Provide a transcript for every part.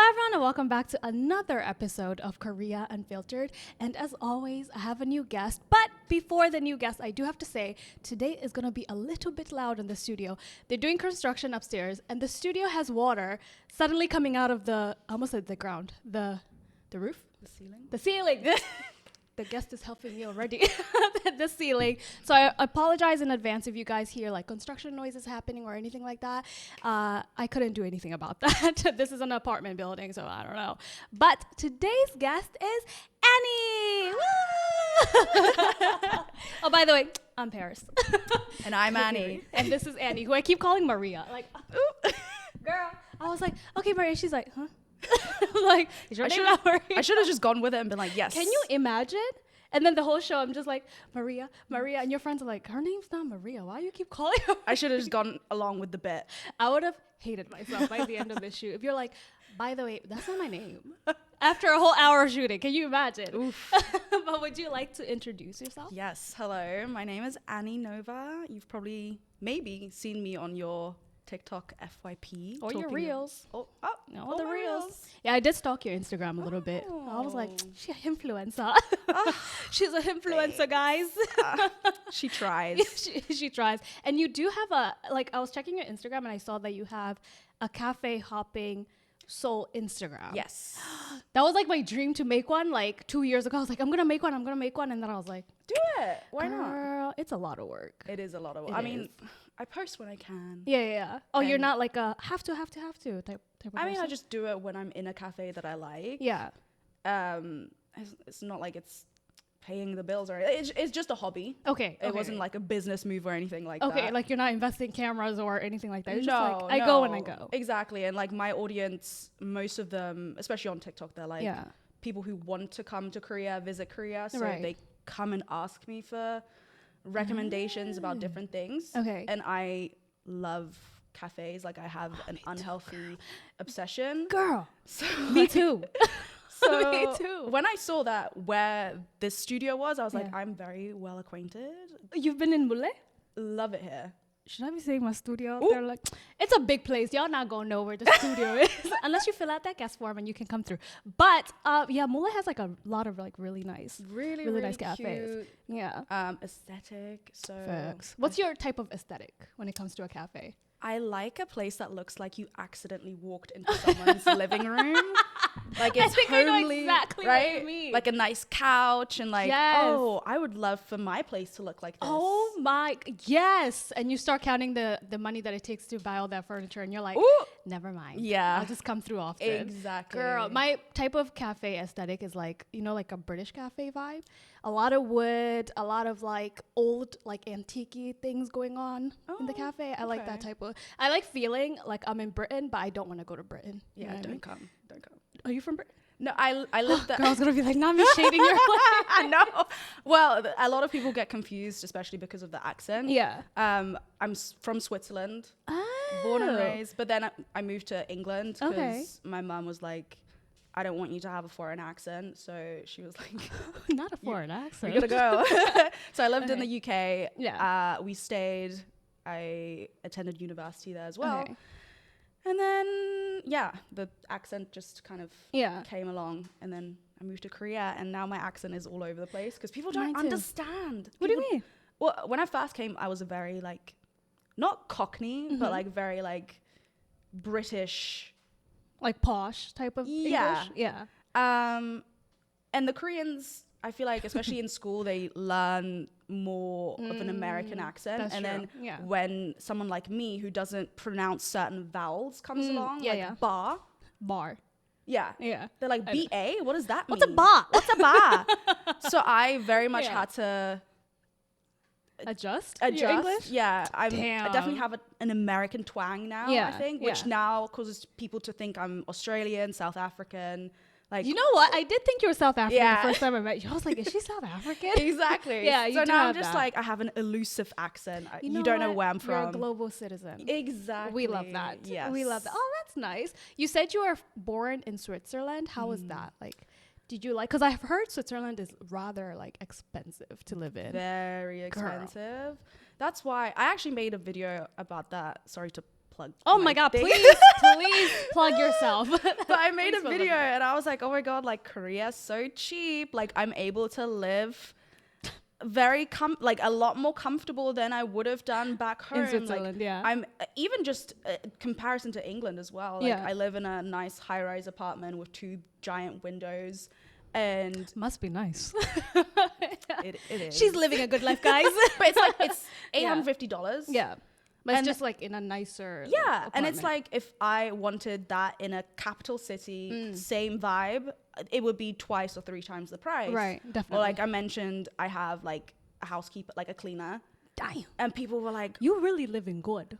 Hi everyone and welcome back to another episode of Korea Unfiltered. And as always, I have a new guest. But before the new guest, I do have to say, today is going to be a little bit loud in the studio. They're doing construction upstairs and the studio has water suddenly coming out of I almost said the ground, the roof? The ceiling? The ceiling. The guest is helping me already. The ceiling. So I apologize in advance if you guys hear like construction noises happening or anything like that. I couldn't do anything about that. This is an apartment building, so I don't know. But today's guest is Annie. Oh, by the way, I'm Paris. And I'm Annie. And this is Annie, who I keep calling Maria. Like, ooh, girl. I was like, okay, Maria. She's like, huh? Like, is your name not Maria? I should have just gone with it and been like, yes. Can you imagine? And then the whole show, I'm just like, Maria, Maria. And your friends are like, her name's not Maria. Why do you keep calling her? I should have just gone along with the bit. I would have hated myself by the end of this shoot. If you're like, by the way, that's not my name. After a whole hour of shooting, can you imagine? Oof. But would you like to introduce yourself? Yes. Hello. My name is Annie Nova. You've probably maybe seen me on your TikTok FYP. Or your reels. No, the reels. Yeah, I did stalk your Instagram a little bit. I was like, she's an influencer. She's an influencer, guys. She tries. She tries. And you do have I was checking your Instagram and I saw that you have a cafe hopping soul Instagram. Yes. That was like my dream to make one like 2 years ago. I was like, I'm going to make one. And then I was like, Do it. Why not? girl, it's a lot of work. It is a lot of work. It I mean, is. I post when I can. Yeah. Oh, you're And- not like a have to type of I mean, I person? just do it when I'm in a cafe that I like. Yeah. It's not like it's paying the bills or it's just a hobby. Okay. It wasn't like a business move or anything like Okay, that. like you're not investing cameras or anything like that. It's no, just like I go when I go. Exactly. And like my audience, most of them, especially on TikTok, they're like Yeah. people who want to come to Korea, visit Korea. So Right. they come and ask me for recommendations about different things. Okay. And I love cafes. Like I have an unhealthy obsession. Girl, So me too. So Me too. when I saw that where this studio was, I was like, Yeah. I'm very well acquainted. You've been in Mule? Love it here. Should I be saying my studio? Ooh. They're like, it's a big place. Y'all not gonna know where the studio is unless you fill out that guest form and you can come through. But yeah, Mule has like a lot of like really nice, Really nice cafes. cute, Yeah. aesthetic. So Facts. What's your type of aesthetic when it comes to a cafe? I like a place that looks like you accidentally walked into someone's living room. Like it's think I know homely, exactly what right? you mean. Like a nice couch and like, Yes. oh, I would love for my place to look like this. Oh my, yes. And you start counting the money that it takes to buy all that furniture and you're like, Ooh. never mind. Yeah. I'll just come through often. Exactly. Girl, my type of cafe aesthetic is like, like a British cafe vibe. A lot of wood, a lot of like old, like antique things going on in the Oh, cafe. I like that okay. type of, I like feeling like I'm in Britain, but I don't want to go to Britain. You know Yeah, what I don't mean? come. Don't come. Are you from Britain? No, I lived there. Girl's gonna be like, not me shading your life. I know. Well, a lot of people get confused, especially because of the accent. Yeah. I'm from Switzerland, born and raised, but then I moved to England because Okay. my mum was like, I don't want you to have a foreign accent. So she was like, Not a foreign accent. we gotta go. So I lived in Okay. the UK. Yeah. We stayed. I attended university there as well. Okay. And then, yeah, the accent just kind of Yeah. came along. And then I moved to Korea, and now my accent is all over the place because people Mine don't too. understand. What do you People- mean? Well, when I first came, I was a very, like, not Cockney, but, like, very, like, British. Like posh type of Yeah. English? Yeah. And the Koreans, I feel like, especially in school, they learn more of an American accent. that's And true. then Yeah. when someone like me who doesn't pronounce certain vowels comes along, yeah, like yeah. bar, Bar. yeah, Yeah. they're like, I know. BA? What does that mean? What's a bar? What's a bar? So I very much Yeah. had to Adjust? adjust. Your English? Yeah, I definitely Damn. have an American twang now, Yeah, I think, which yeah. now causes people to think I'm Australian, South African. Like, You know what? I did think you were South African Yeah. the first time I met you. I was like, is she South African? exactly. Yeah, you so do now I'm have just that. like, I have an elusive accent. You, know don't know what? where I'm You're a from. global citizen. Exactly. We love that. Yes. We love that. Oh, that's nice. You said you were born in Switzerland. How was that? Like, did you like, because I've heard Switzerland is rather like expensive to live in. Very expensive. That's why I actually made a video about that. Sorry to plug. Oh my God, thing. please plug yourself. But I made Please a plug video yourself. and I was like, oh my God, like Korea's so cheap. Like I'm able to live like a lot more comfortable than I would have done back home. In Switzerland, like, yeah. I'm even just comparison to England as well. Like Yeah. I live in a nice high-rise apartment with 2 giant windows, and Must be nice. it is. She's living a good life, guys. but it's like it's Yeah. $850. Yeah. But it's And- just like in a nicer Yeah, and it's apartment. like if I wanted that in a capital city, same vibe, it would be twice or 3 times the price. Right, Or definitely. like I mentioned, I have like a housekeeper, like a cleaner, Damn. and people were like, You really living good.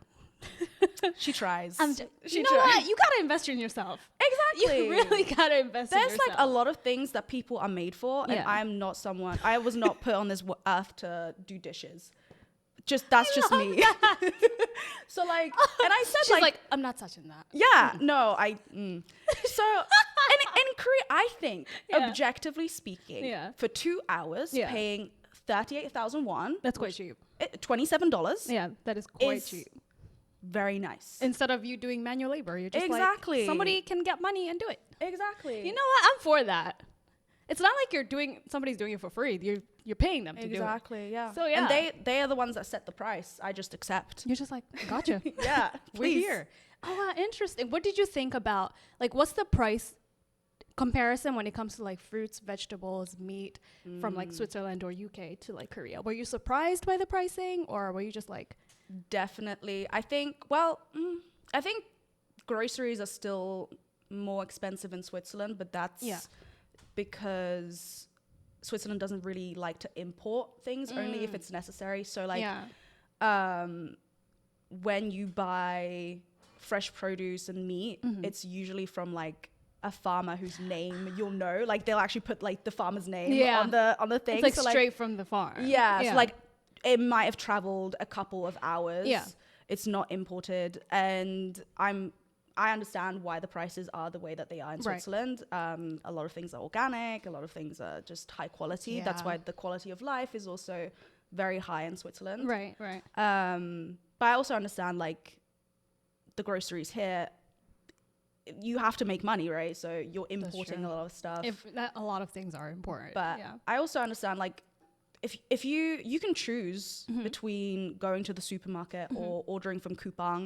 "She tries." You know what? You gotta invest in yourself. Exactly. You really gotta invest in There's yourself. like a lot of things that people are made for, and Yeah. I'm not someone. I was not put on this earth to do dishes. That's just me. So like, and I said She's like, I'm not touching that. yeah, no, So, in Korea, I think, Yeah. objectively speaking, Yeah. for 2 hours, Yeah. paying 38,000 won, That's quite cheap. $27, Yeah, that is quite is cheap. very nice. Instead of you doing manual labor, you're just Exactly. like, somebody can get money and do it. Exactly. You know what? I'm for that. It's not like somebody's doing it for free. You're paying them to do it. Exactly, yeah. So, yeah. And they are the ones that set the price. I just accept. You're just like, gotcha. Yeah, We're please. here. Oh, wow, interesting. What did you think about, like, what's the price comparison when it comes to like fruits, vegetables, meat from like Switzerland or UK to like Korea? Were you surprised by the pricing, or were you just like, Definitely. I think groceries are still more expensive in Switzerland, but that's Yeah. because Switzerland doesn't really like to import things, only if it's necessary. So like yeah, when you buy fresh produce and meat, it's usually from like a farmer whose name you'll know. Like they'll actually put like the farmer's name Yeah. on the thing. it's like So, straight from the farm. yeah, so like it might have traveled a couple of hours. Yeah. It's not imported, and I understand why the prices are the way that they are in Right. Switzerland. A lot of things are organic, a lot of things are just high quality. That's Yeah. why the quality of life is also very high in Switzerland. Right. But I also understand like the groceries here, you have to make money, right? So you're importing true. a lot of stuff. If that, a lot of things are important. But yeah. I also understand like if you can choose Mm-hmm. between going to the supermarket or ordering from Coupang,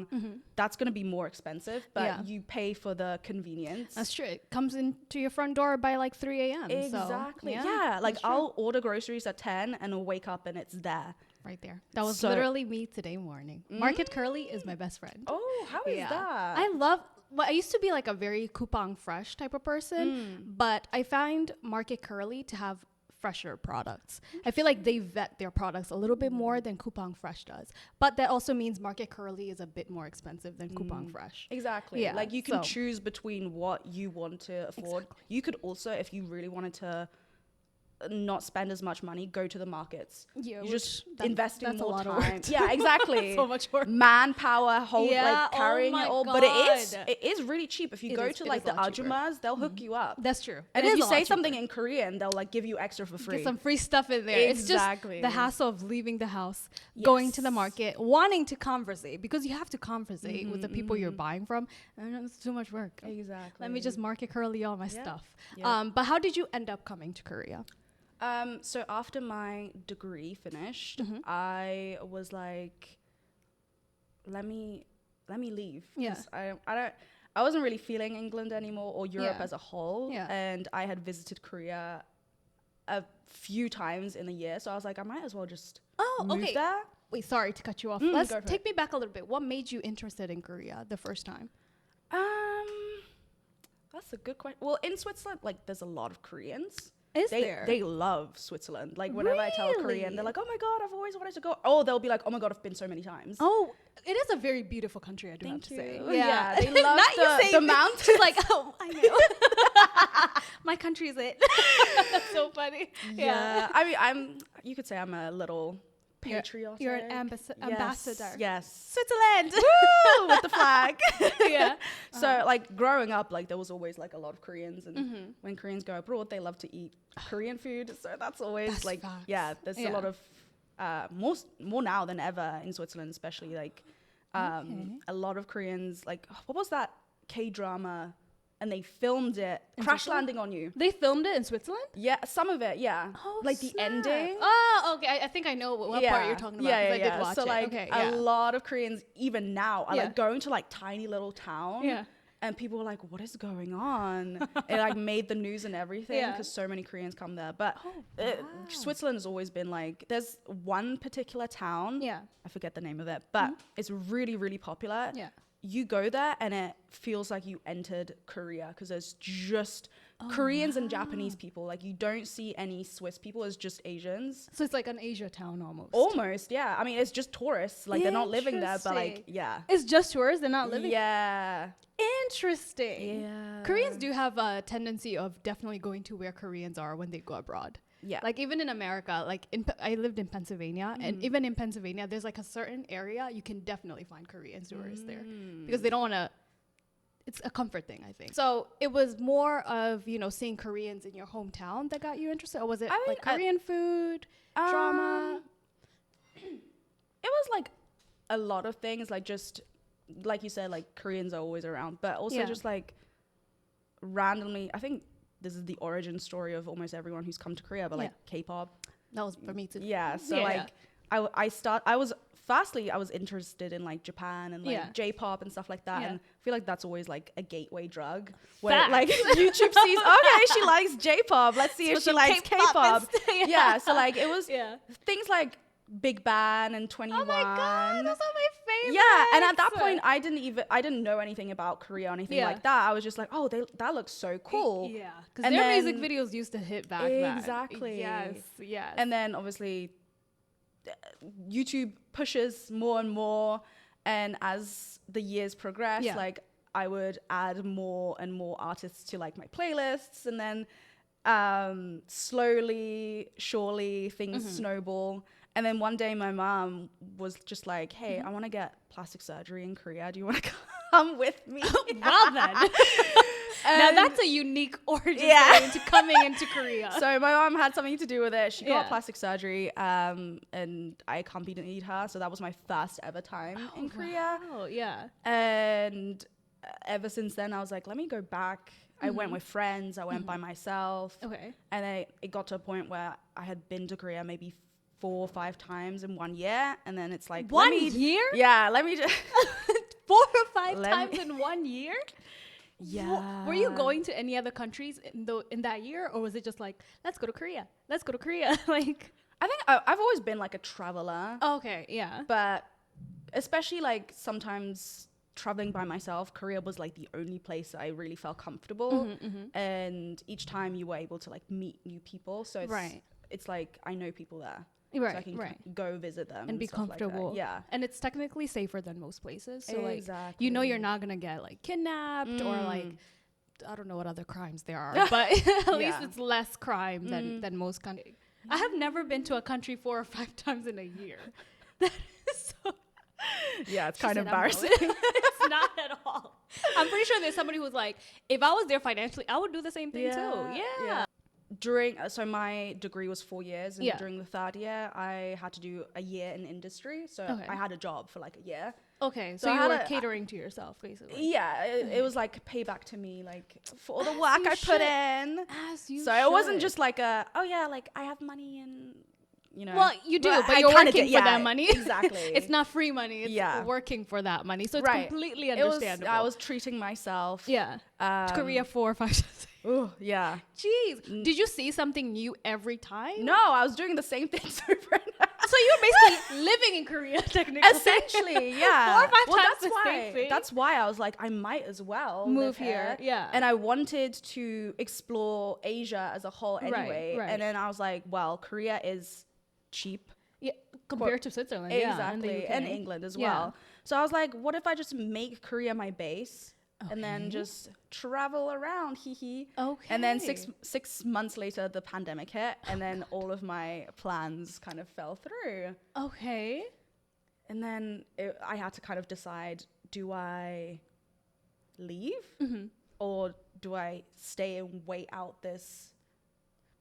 that's going to be more expensive, but Yeah. you pay for the convenience. That's true. It comes into your front door by like 3 a.m. Exactly. So, yeah. Like that's true. I'll order groceries at 10 and I'll wake up and it's there. right there. That was So- literally me today morning. Market Curly is my best friend. Oh, how is that? I love. Well, I used to be like a very coupon fresh type of person, but I find Market Curly to have fresher products. I feel like they vet their products a little bit more than Coupang Fresh does. But that also means Market Curly is a bit more expensive than Coupang Fresh. Exactly. Yeah, Like you can so- choose between what you want to afford. You could also, if you really wanted to not spend as much money, go to the markets. Yeah, You're just which that- investing that's a more lot of time. work. Yeah, exactly. So much work. Manpower, Yeah, like carrying oh it my all. But God. it is really cheap. If you It go is- to it like is a the lot cheaper. Ajumas, they'll hook you up. That's true. And It if is you a lot say something cheaper. in Korean, they'll like give you extra for free. Get some free stuff in there. It's Exactly. just the hassle of leaving the house, going to the Yes. market, wanting to conversate, because you have to conversate with the people you're buying from. And it's too much work. Exactly. Let me just Market Curly all my stuff. Yeah. But how did you end up coming to Korea? So after my degree finished, I was like, let me leave. 'Cause I wasn't really feeling England anymore or Europe Yeah. as a whole. Yeah. And I had visited Korea a few times in a year. So I was like, I might as well just move there. Wait, sorry to cut you off. Go Let's for take me back a little bit. What made you interested in Korea the first time? That's a good question. Well, in Switzerland, like there's a lot of Koreans. There? They love Switzerland. Like whenever I tell a Korean, Really? they're like, "Oh my god, I've always wanted to go." Oh, they'll be like, "Oh my god, I've been so many times." Oh, it is a very beautiful country, I do have Thank to say. you. Yeah, they love Not you saying the this. mountains. She's like, oh, I know. My country is it. That's so funny. Yeah. I mean, you could say I'm a little You're- patriotic. You're an ambassador. Yes. Switzerland. Woo, with the flag. Yeah. So like growing up, like there was always like a lot of Koreans, and when Koreans go abroad, they love to eat Korean food. So that's always That's like, facts. yeah, there's Yeah. a lot of more now than ever in Switzerland, especially like A lot of Koreans, like, what was that K-drama? And they filmed it, Crash Landing on You. They filmed it in Switzerland? Yeah, some of it, yeah. Oh, like the ending. Oh, okay. I think I know what part you're talking about. Yeah, I did watch so it. like a lot of Koreans, even now, are like going to like tiny little town. Yeah. And people were like, what is going on? It like made the news and everything because so many Koreans come there. But Switzerland has always been like, there's one particular town. Yeah. I forget the name of it, but it's really, really popular. Yeah. You go there and it feels like you entered Korea because there's just Koreans and Japanese people. Like you don't see any Swiss people. It's just Asians. So it's like an Asia town almost. Almost, yeah. I mean, it's just tourists. Like they're not living there, but like, It's just tourists. They're not living. Yeah. Interesting. Yeah. Koreans do have a tendency of definitely going to where Koreans are when they go abroad. Yeah. Like even in America, like I lived in Pennsylvania, and even in Pennsylvania, there's like a certain area you can definitely find Korean tourists there because they don't want to. It's a comfort thing, I think. So it was more of, you know, seeing Koreans in your hometown that got you interested, or was it like Korean food, drama? It was like a lot of things, like just like you said, like Koreans are always around, but also just like randomly, I think this is the origin story of almost everyone who's come to Korea, but like K-pop. That was for me too. Yeah. So I was interested in like Japan and like J-pop and stuff like that. And I feel like that's always like a gateway drug where like YouTube sees, okay, she likes J-pop. Let's see if she likes K-pop. Yeah. So like it was things like Big Bang and 21. Oh my God, those are my favorites. Yeah, and at that point, I didn't know anything about Korea or anything like that. I was just like, oh, that looks so cool. Yeah, because their music videos used to hit back then. Exactly. Yes. And then obviously, YouTube pushes more and more, and as the years progress, like I would add more and more artists to like my playlists, and then slowly, surely, things snowball. And then one day my mom was just like, hey, I want to get plastic surgery in Korea. Do you want to come with me? Well then. Now that's a unique origin story into coming into Korea. So my mom had something to do with it. She got plastic surgery and I accompanied her. So that was my first ever time in Korea. Oh, yeah. And ever since then, I was like, let me go back. I went with friends. I went by myself. Okay. And then it got to a point where I had been to Korea maybe 4 or 5 times in 1 year, and then it's like one year? Yeah, let me just 4 or 5 times in 1 year? Yeah. Were you going to any other countries in that year, or was it just like, let's go to Korea? Let's go to Korea. Like, I think I've always been like a traveler. Okay, yeah. But especially like sometimes traveling by myself, Korea was like the only place I really felt comfortable. And each time you were able to like meet new people, so it's like I know people there. Right, so I can go visit them and be comfortable. Like yeah, and it's technically safer than most places. So exactly. like, you know, you're not gonna get like kidnapped or like, I don't know what other crimes there are, but at least it's less crime than most countries. I have never been to a country 4 or 5 times in a year. That is so. Yeah, it's kind of embarrassing. It's not at all. I'm pretty sure there's somebody who's like, if I was there financially, I would do the same thing too. Yeah. So my degree was 4 years, and during the 3rd year, I had to do a year in industry. So I had a job for like a year. Okay, so you were catering to yourself, basically. Yeah, it was like payback to me, like for all the work I put in. So it wasn't just like like I have money and, you know. Well, you do, but you're working for that money. Exactly. It's not free money. It's working for that money. So it's completely understandable. I was treating myself. Yeah. Korea 4 or 5 times. Oh, yeah. Jeez. Did you see something new every time? No, I was doing the same things over and over. So you were basically living in Korea, technically. Essentially, yeah. 4 or 5 times that's why I was like, I might as well move here. Yeah. And I wanted to explore Asia as a whole anyway. Right. And then I was like, well, Korea is cheap. Yeah, compared to Switzerland. Exactly. And England as well. So I was like, what if I just make Korea my base? Okay. And then just travel around, Okay. And then six months later, the pandemic hit, and then all of my plans kind of fell through. Okay. And then I had to kind of decide, do I leave? Or do I stay and wait out this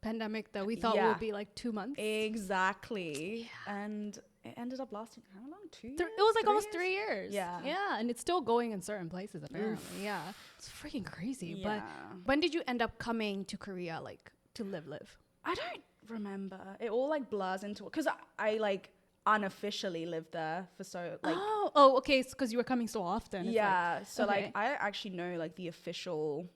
pandemic that we thought would be like 2 months? Exactly. Yeah. And it ended up lasting how long? 2 years? It was like 3 almost years? 3 years. Yeah. And it's still going in certain places apparently. Yeah, it's freaking crazy. Yeah. But when did you end up coming to Korea, like to live? I don't remember. It all like blurs into it because I like unofficially lived there for so like. Oh, okay. Because you were coming so often. It's Yeah. So okay. like I actually know like the official,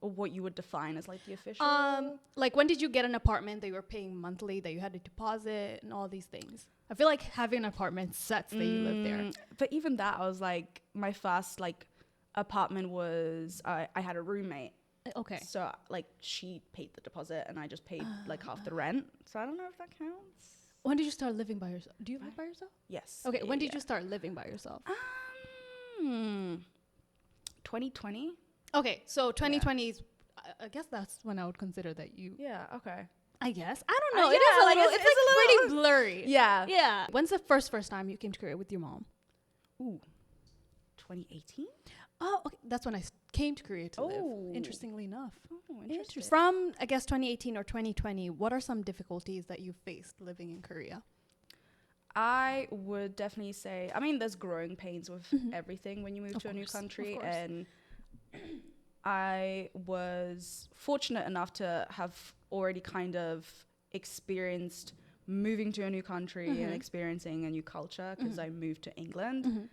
or what you would define as like the official. Like when did you get an apartment that you were paying monthly, that you had a deposit and all these things? I feel like having an apartment sets that you live there. But even that, I was like, my first like apartment was I had a roommate. Okay. So like she paid the deposit and I just paid like half the rent. So I don't know if that counts. When did you start living by yourself? Do you live by yourself? Yes. Okay. Yeah, When did yeah. you start living by yourself? 2020. Okay. So 2020 is, I guess that's when I would consider that you. Yeah. Okay. I guess. I don't know. It yeah, is a like, little, it's it's like a pretty blurry. Yeah. Yeah. When's the first time you came to Korea with your mom? Ooh. 2018. Oh, okay. That's when I came to Korea to live. Oh. Interestingly enough. Oh, interesting. From, I guess, 2018 or 2020, what are some difficulties that you faced living in Korea? I would definitely say, I mean, there's growing pains with everything when you move to a new country. And I was fortunate enough to have already kind of experienced moving to a new country and experiencing a new culture because I moved to England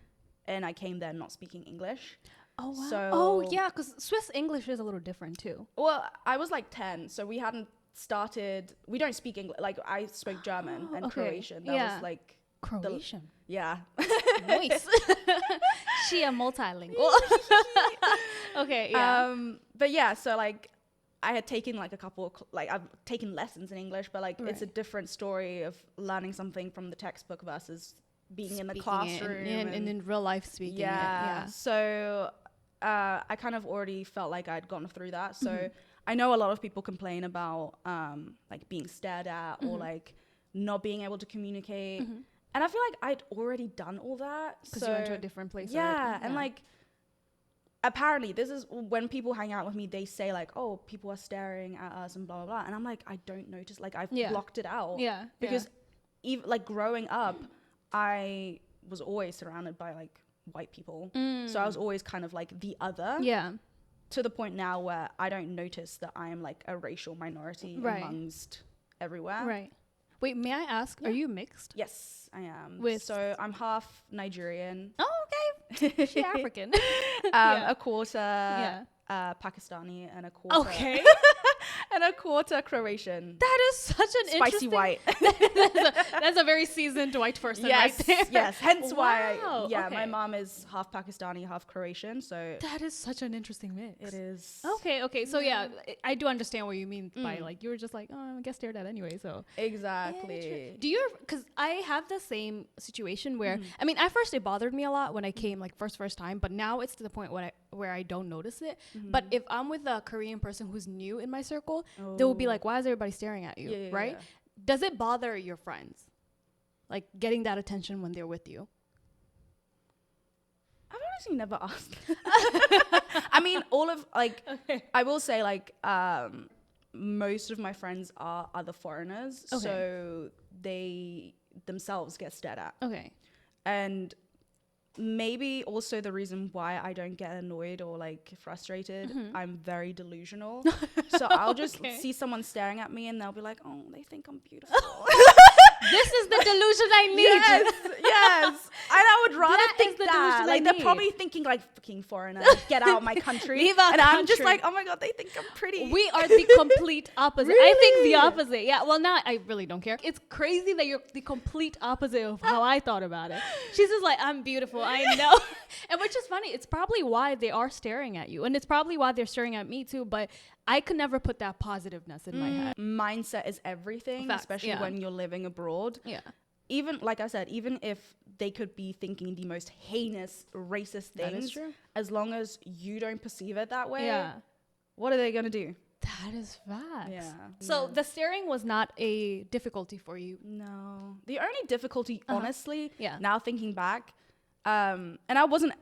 and I came there not speaking English. Oh, wow. So, yeah, because Swiss English is a little different too. well, I was like 10, so we hadn't started, we don't speak English. Like I spoke German and Croatian. That was like Croatian. Yeah. Nice. She a multilingual. Okay, yeah. But yeah, so like I had taken like a couple, like I've taken lessons in English, but like it's a different story of learning something from the textbook versus being in the classroom and in real life speaking. Yeah. So I kind of already felt like I'd gone through that. So I know a lot of people complain about like being stared at or like not being able to communicate. And I feel like I'd already done all that. Because you went to a different place. Yeah. And like, apparently this is when people hang out with me, they say like, oh, people are staring at us and blah, blah, blah. And I'm like, I don't notice. Like I've blocked it out. Yeah. Because even like growing up, I was always surrounded by like white people. So I was always kind of like the other. Yeah. To the point now where I don't notice that I am like a racial minority amongst everywhere. Right. Wait, may I ask, are you mixed? Yes, I am. With so I'm half Nigerian. Oh, okay. She African. A quarter Pakistani and a quarter Okay. and a quarter Croatian. That is such an Spicy interesting... white. that's a very seasoned white person right there. Yes, hence why okay. my mom is half Pakistani, half Croatian, so that is such an interesting mix. it is. Okay, so yeah, I do understand what you mean by like, you were just like, oh, I guess stared at anyway, so. Exactly. Do you, because I have the same situation where, I mean, at first it bothered me a lot when I came like first time, but now it's to the point where I don't notice it. But if I'm with a Korean person who's new in my circle, they will be like, why is everybody staring at you, right? Yeah. Does it bother your friends? Like getting that attention when they're with you? I've honestly never asked. I mean, all of like, I will say like, most of my friends are other foreigners, so they themselves get stared at. Okay. And maybe also the reason why I don't get annoyed or like frustrated, I'm very delusional. So I'll just see someone staring at me and they'll be like, oh, they think I'm beautiful. This is the delusion I need. Yes. And I would rather That think is the that. delusion I Like they're need. probably thinking like, fucking foreigner, get out of my country. Leave our and I'm just country. like, oh my God, they think I'm pretty. We are the complete opposite. I think the opposite. Yeah. Well, now I really don't care. It's crazy that you're the complete opposite of how I thought about it. She's just like, I'm beautiful. I know. And which is funny. It's probably why they are staring at you. And it's probably why they're staring at me too. But I could never put that positiveness in my head. Mindset is everything, Facts, especially when you're living abroad. Yeah. Even, like I said, even if they could be thinking the most heinous, racist things, That is true. as long as you don't perceive it that way, Yeah. what are they going to do? That is facts. Yeah. So the staring was not a difficulty for you. No. The only difficulty, honestly, Yeah. now thinking back, and I wasn't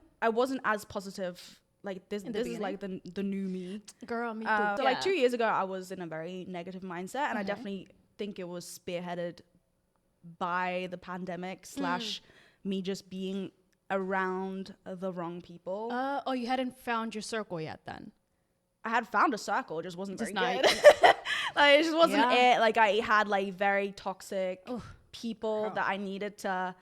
as positive. Like this the is like the new me. Girl, me too. So like 2 years ago, I was in a very negative mindset, and I definitely think it was spearheaded by the pandemic slash me just being around the wrong people. Oh, you hadn't found your circle yet then? I had found a circle, it just wasn't Just very not- good. Like, it just wasn't Yeah. it. Like, I had like very toxic Ugh. people Oh. that I needed to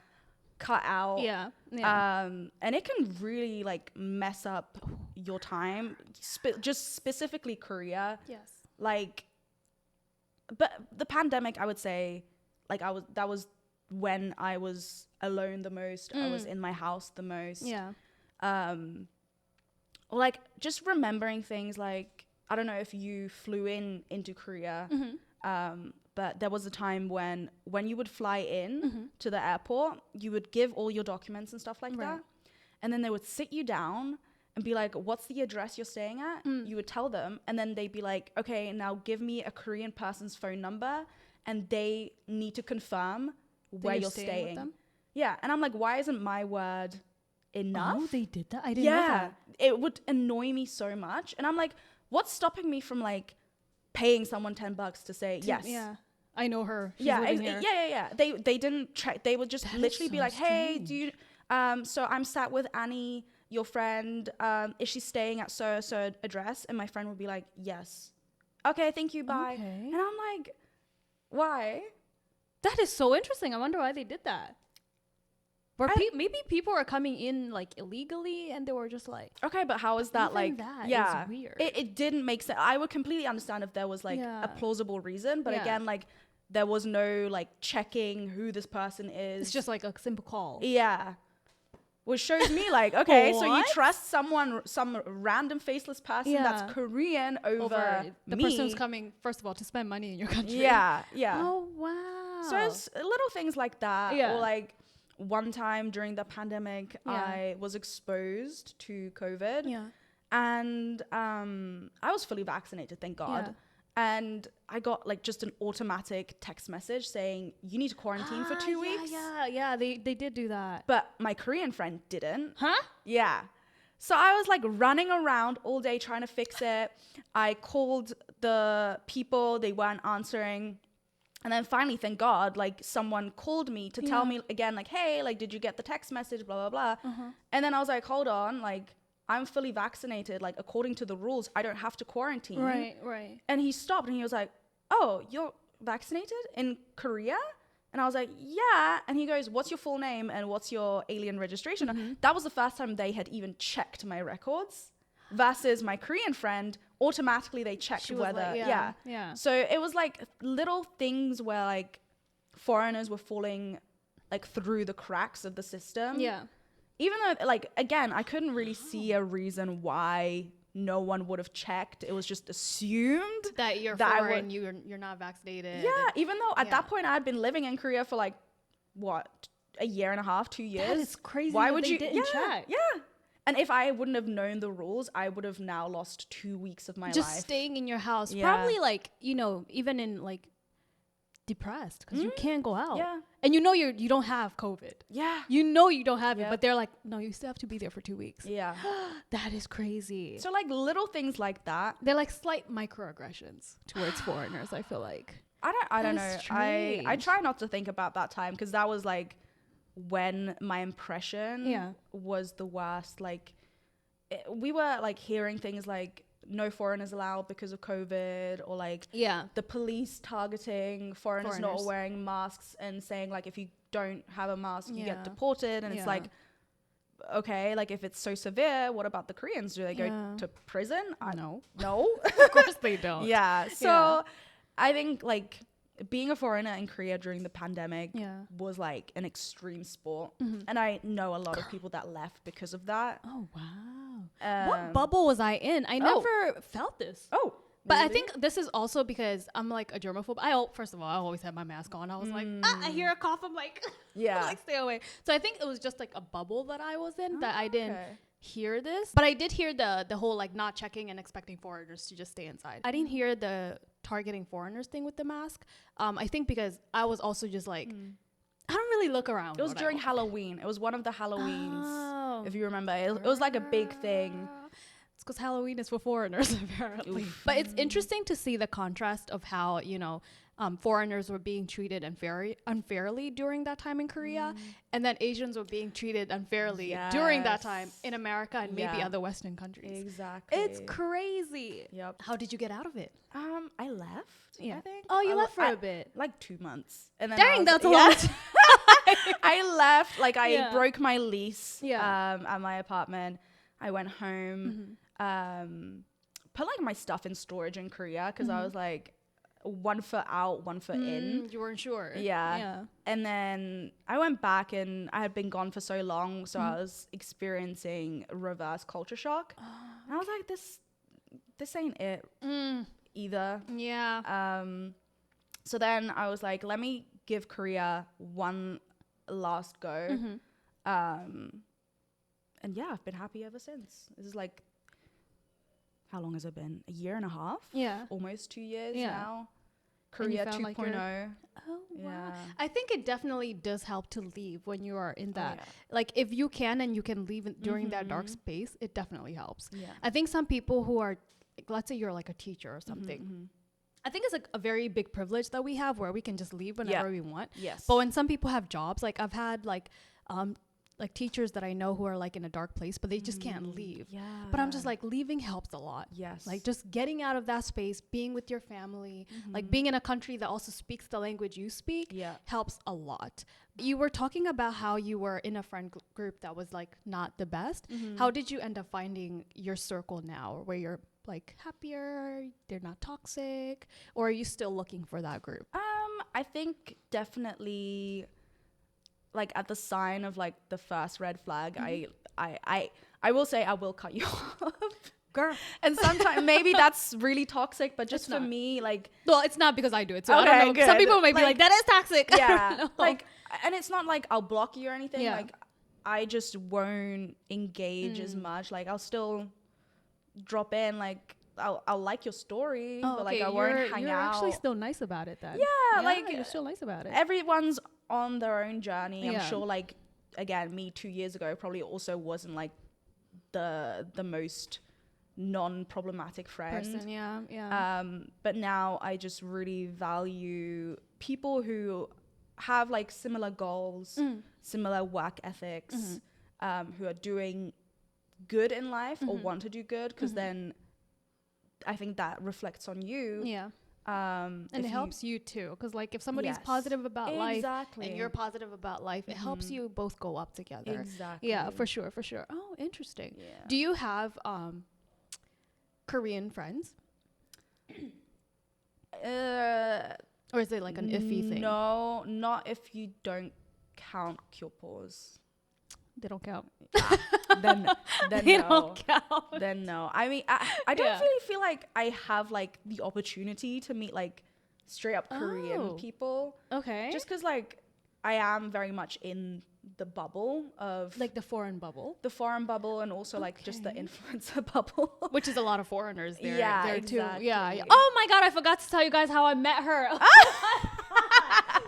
cut out. Yeah. And it can really like mess up your time, just specifically Korea. Yes. Like, but the pandemic, I would say, like that was when I was alone the most. I was in my house the most. Yeah. Like just remembering things like, I don't know if you flew into Korea, but there was a time when you would fly in to the airport, you would give all your documents and stuff like that. And then they would sit you down and be like, what's the address you're staying at? You would tell them. And then they'd be like, okay, now give me a Korean person's phone number. And they need to confirm where you're staying. With them? Yeah. And I'm like, why isn't my word enough? Oh, they did that? I didn't know that. It would annoy me so much. And I'm like, what's stopping me from like paying someone $10 to say yes? Yeah. I know her. She's Yeah, living here. yeah. They didn't check. They would just That is literally be so like, hey, do you, so I'm sat with Annie, your friend. Is she staying at so address? And my friend would be like, yes. Okay, thank you, bye. Okay. And I'm like, why? That is so interesting. I wonder why they did that. Or maybe people are coming in like illegally and they were just like, Okay, but how is that even like? that is yeah, weird. It didn't make sense. I would completely understand if there was like Yeah. a plausible reason, but Yeah. again, like there was no like checking who this person is. it's just like a simple call. Yeah. Which shows me like, okay, so you What? trust some random faceless person Yeah. that's Korean over the me. person who's coming, first of all, to spend money in your country. Yeah, yeah. Oh, wow. So it's little things like that. Yeah. Or like one time during the pandemic, Yeah. I was exposed to COVID. Yeah. And I was fully vaccinated, thank God. Yeah. And I got like just an automatic text message saying, you need to quarantine for 2 weeks. Yeah. They did do that. But my Korean friend didn't. Huh? Yeah. So I was like running around all day trying to fix it. I called the people, they weren't answering. And then finally, thank God, like someone called me to tell me again, like, hey, like, did you get the text message, blah, blah, blah. And then I was like, hold on, like, I'm fully vaccinated. Like, according to the rules, I don't have to quarantine. Right. And he stopped and he was like, oh, you're vaccinated in Korea? And I was like, yeah. And he goes, what's your full name and what's your alien registration? That was the first time they had even checked my records versus my Korean friend. Automatically, they checked She was whether, like, yeah. So it was like little things where like foreigners were falling like through the cracks of the system. Yeah. Even though, like, again, I couldn't really see a reason why no one would have checked. It was just assumed That you're that I foreign, would- you're not vaccinated. Yeah, even though at Yeah. that point I had been living in Korea for like, what, a year and a half, 2 years? That is crazy. Why that would they you? didn't Yeah, check. yeah. And if I wouldn't have known the rules, I would have now lost 2 weeks of my Just life. staying in your house. Yeah. Probably like, even in like depressed because you can't go out. Yeah. And you don't have COVID. Yeah. You know you don't have it, Yep. but they're like, no, you still have to be there for 2 weeks. Yeah. That is crazy. So like little things like that. They're like slight microaggressions towards foreigners, I feel like. I don't That know. is I strange. try not to think about that time because that was like when my impression was the worst. Like we were like hearing things like no foreigners allowed because of COVID, or like the police targeting foreigners not Foreigners. wearing masks and saying like if you don't have a mask you Yeah. get deported, and it's like, okay, like if it's so severe, what about the Koreans? Do they go to prison? No. No. Of course they don't. Yeah. So Yeah. I think like being a foreigner in Korea during the pandemic Yeah. was like an extreme sport. And I know a lot of people that left because of that. Oh, wow. What Um, bubble was I in? I never felt this. Oh. But I really? think this is also because I'm like a germaphobe. First of all, I always had my mask on. I was like, I hear a cough. I'm like, Yeah. like stay away. So I think it was just like a bubble that I was in that I didn't okay. hear this. But I did hear the whole like not checking and expecting foreigners to just stay inside. I didn't hear the targeting foreigners thing with the mask. I think because I was also just like, I don't really look around. It was when I during walk. Halloween. It was one of the Halloweens. Oh. If you remember, it was like a big thing. It's because Halloween is for foreigners, apparently. Oof. But it's interesting to see the contrast of how, you know, foreigners were being treated unfairly during that time in Korea, and then Asians were being treated unfairly during that time in America and maybe other Western countries. Exactly. It's crazy. Yep. How did you get out of it? I left. Yeah. I think. Oh, you left for a bit. Like 2 months. And then Dang, that's a long time. I left. Like I Yeah. broke my lease. Yeah. At my apartment. I went home. Put like my stuff in storage in Korea because I was like 1 foot out, 1 foot in. You weren't sure. Yeah. And then I went back and I had been gone for so long. So I was experiencing reverse culture shock. And I was like, this ain't it either. Yeah. So then I was like, let me give Korea one last go. And yeah, I've been happy ever since. This is like, how long has it been? A year and a half? Yeah. Almost 2 years Yeah. now. Korea found, like, 2.0. Oh, wow. Yeah. I think it definitely does help to leave when you are in that. yeah. Like, if you can and you can leave during that dark space, it definitely helps. Yeah. I think some people who are, like, let's say you're like a teacher or something. I think it's like a very big privilege that we have where we can just leave whenever we want. Yes. But when some people have jobs, like I've had like teachers that I know who are like in a dark place, but they just can't leave. Yeah. But I'm just like, leaving helps a lot. Yes. Like just getting out of that space, being with your family, like being in a country that also speaks the language you speak helps a lot. You were talking about how you were in a friend group that was like not the best. How did you end up finding your circle now where you're like happier, they're not toxic, or are you still looking for that group? I think definitely like at the sign of like the first red flag, I will say I will cut you off. Girl. And sometimes maybe that's really toxic, but just It's for not. me, like, Well, it's not because I do it. So I Okay, don't know. good. Some people might be like, that is toxic. I yeah, don't know. like, and it's not like I'll block you or anything. Yeah. Like, I just won't engage as much. Like, I'll still drop in. Like, I'll like your story, but like I won't hang you're out. actually still nice about it then. Yeah, like, you're still nice about it. Everyone's on their own journey. Yeah. I'm sure, like, again, me 2 years ago probably also wasn't like the most non-problematic friend. Person, yeah. But now I just really value people who have like similar goals, similar work ethics, who are doing good in life or want to do good, because then I think that reflects on you. Yeah. And it helps you too, because like if somebody's Yes. positive about life Exactly. and you're positive about life, it helps you both go up together. Exactly. Yeah, for sure, for sure. Oh, interesting. Yeah. Do you have Korean friends, or is it like an iffy thing? No, not if you don't count Kyopo's. They don't count. Then They no. don't count. Then no. I mean, I don't Yeah. really feel like I have like the opportunity to meet like straight up Korean Oh. people, Okay. just because like I am very much in the bubble of like the foreign bubble, the foreign bubble, and also like just the Okay. influencer bubble. which is a lot of foreigners there. Yeah, there too. Yeah, yeah. exactly. Oh my God, I forgot to tell you guys how I met her.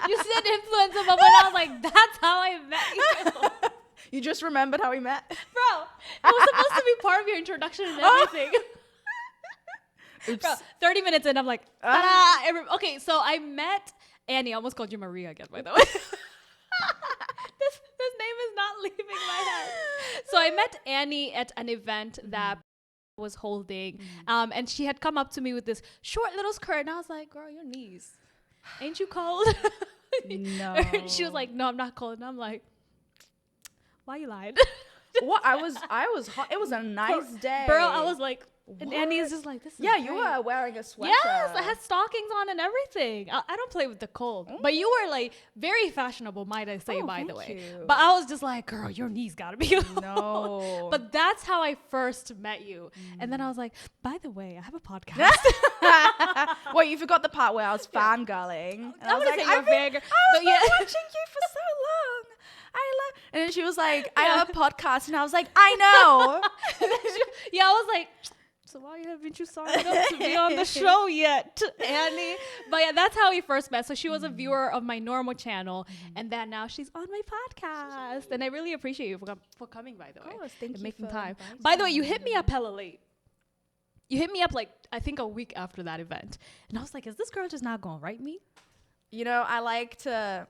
You said influencer bubble, and I was like, that's how I met you. You just remembered how we met? Bro, it was supposed to be part of your introduction and everything. Oops. Bro, 30 minutes in, I'm like, ta-da! Okay, so I met Annie. I almost called you Maria again, by the way. This name is not leaving my head. So I met Annie at an event that was holding, and she had come up to me with this short little skirt, and I was like, girl, your knees, ain't you cold? No. She was like, no, I'm not cold. And I'm like, why you lied? What? I was hot. It was a nice day. Bro, I was like, and What? Annie's just like, this is Yeah, you great. were wearing a sweater. Yes, I had stockings on and everything. I don't play with the cold. But you were like very fashionable, might I say, Oh, by the thank way. you. But I was just like, girl, your knees gotta be cold. No. But that's how I first met you. And then I was like, by the way, I have a podcast. Wait, you forgot the part where I was fangirling. And I was wouldn't like, say you're I've been bigger, but yeah. watching you for so long. And then she was like, I have a podcast. And I was like, I know. Yeah, I was like, so why haven't you signed up to be on the show yet, Annie? But yeah, that's how we first met. So she was a viewer of my normal channel, and then now she's on my podcast. And I really appreciate you for coming, by the way. course, thank and you making for time. inviting By the way, you hit me up hella late. you hit me up like I think a week after that event, and I was like, is this girl just not gonna write me? You know, I like to